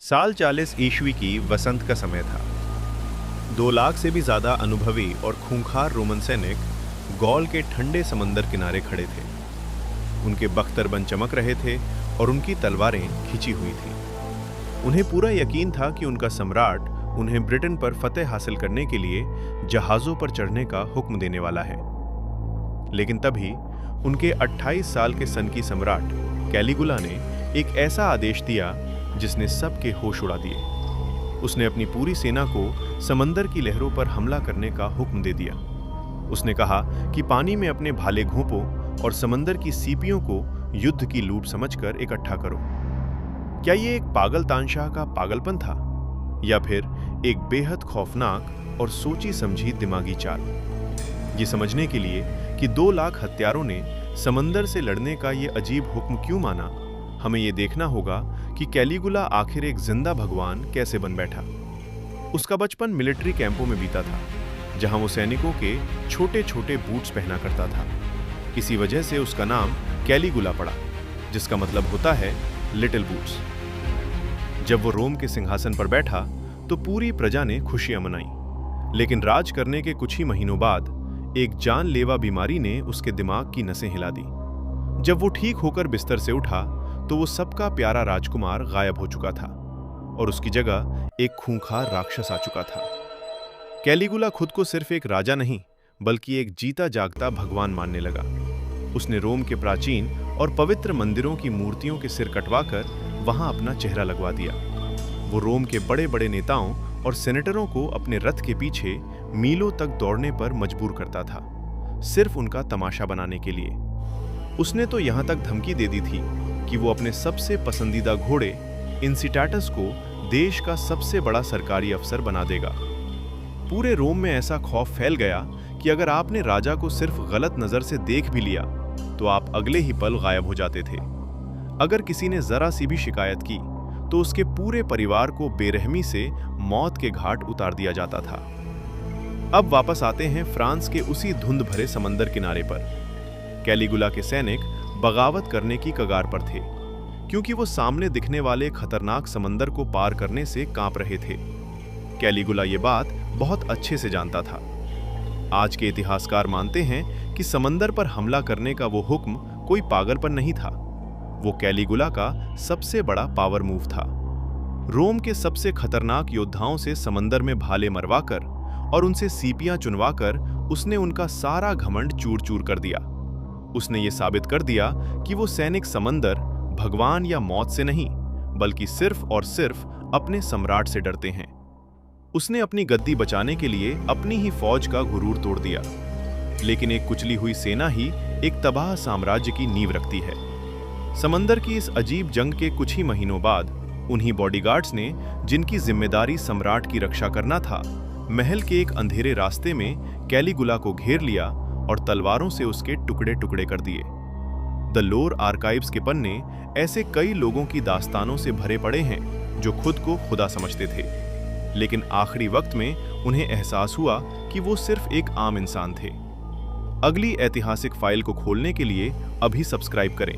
साल 40 ईस्वी की वसंत का समय था। 2 लाख से भी ज्यादा अनुभवी और खूंखार रोमन सैनिक गॉल के ठंडे समंदर किनारे खड़े थे। उनके बख्तरबंद चमक रहे थे और उनकी तलवारें खिंची हुई थीं। उन्हें पूरा यकीन था कि उनका सम्राट उन्हें ब्रिटेन पर फतेह हासिल करने के लिए जहाजों पर चढ़ने का हुक्म देने वाला है। लेकिन तभी उनके 28 साल के सन की सम्राट कैलिगुला ने एक ऐसा आदेश दिया जिसने सबके होश उड़ा दिए। उसने अपनी पूरी सेना को समंदर की लहरों पर हमला करने का हुक्म दे दिया। उसने कहा कि पानी में अपने भाले घोंपो और समंदर की सीपियों को युद्ध की लूट समझकर इकट्ठा करो। क्या ये एक पागल तानशाह का पागलपन था या फिर एक बेहद खौफनाक और सोची समझी दिमागी चाल? ये समझने के लिए कि 2 लाख हत्यारों ने समंदर से लड़ने का ये अजीब हुक्म क्यों माना, हमें ये देखना होगा कि कैलिगुला आखिर एक जिंदा भगवान कैसे बन बैठा। उसका बचपन मिलिट्री कैंपों में बीता था, जहां वो सैनिकों के छोटे छोटे बूट्स पहना करता था। इसी वजह से उसका नाम कैलिगुला पड़ा, जिसका मतलब होता है लिटिल बूट्स। जब वो रोम के सिंहासन पर बैठा तो पूरी प्रजा ने खुशियां मनाई। लेकिन राज करने के कुछ ही महीनों बाद एक जानलेवा बीमारी ने उसके दिमाग की नसें हिला दी। जब वो ठीक होकर बिस्तर से उठा तो वो सबका प्यारा राजकुमार गायब हो चुका था और उसकी जगह एक खूंखार राक्षस आ चुका था। कैलिगुला खुद को सिर्फ एक राजा नहीं बल्कि एक जीता जागता भगवान मानने लगा। उसने रोम के प्राचीन और पवित्र मंदिरों की मूर्तियों के सिर कटवाकर वहां अपना चेहरा लगवा दिया। वो रोम के बड़े बड़े नेताओं और सेनेटरों को अपने रथ के पीछे मीलों तक दौड़ने पर मजबूर करता था, सिर्फ उनका तमाशा बनाने के लिए। उसने तो यहां तक धमकी दे दी थी कि वो अपने सबसे पसंदीदा घोड़े इंसिटाटस को देश का सबसे बड़ा सरकारी अफसर बना देगा। पूरे रोम में ऐसा खौफ फैल गया कि अगर आपने राजा को सिर्फ गलत नजर से देख भी लिया तो आप अगले ही पल गायब हो जाते थे। अगर किसी ने जरा सी भी शिकायत की तो उसके पूरे परिवार को बेरहमी से मौत के घाट उतार दिया जाता था। अब वापस आते हैं फ्रांस के उसी धुंध भरे समंदर किनारे पर। कैलिगुला के सैनिक बगावत करने की कगार पर थे, क्योंकि वो सामने दिखने वाले खतरनाक समंदर को पार करने से कांप रहे थे। कैलिगुला ये बात बहुत अच्छे से जानता था। आज के इतिहासकार मानते हैं कि समंदर पर हमला करने का वो हुक्म कोई पागलपन नहीं था, वो कैलिगुला का सबसे बड़ा पावर मूव था। रोम के सबसे खतरनाक योद्धाओं से समंदर में भाले मरवाकर और उनसे सीपियां चुनवाकर उसने उनका सारा घमंड चूर चूर कर दिया। उसने ये साबित कर दिया कि वो सैनिक समंदर, भगवान या मौत से नहीं बल्कि सिर्फ और सिर्फ अपने सम्राट से डरते हैं। उसने अपनी गद्दी बचाने के लिए अपनी ही फौज का गुरूर तोड़ दिया। लेकिन एक कुचली हुई सेना ही एक तबाह साम्राज्य की नींव रखती है। समंदर की इस अजीब जंग के कुछ ही महीनों बाद उन्हीं बॉडीगार्ड्स ने, जिनकी जिम्मेदारी सम्राट की रक्षा करना था, महल के एक अंधेरे रास्ते में कैलिगुला को घेर लिया और तलवारों से उसके टुकड़े टुकड़े कर दिए। द लोर आर्काइव्स के पन्ने ऐसे कई लोगों की दास्तानों से भरे पड़े हैं जो खुद को खुदा समझते थे, लेकिन आखिरी वक्त में उन्हें एहसास हुआ कि वो सिर्फ एक आम इंसान थे। अगली ऐतिहासिक फाइल को खोलने के लिए अभी सब्सक्राइब करें।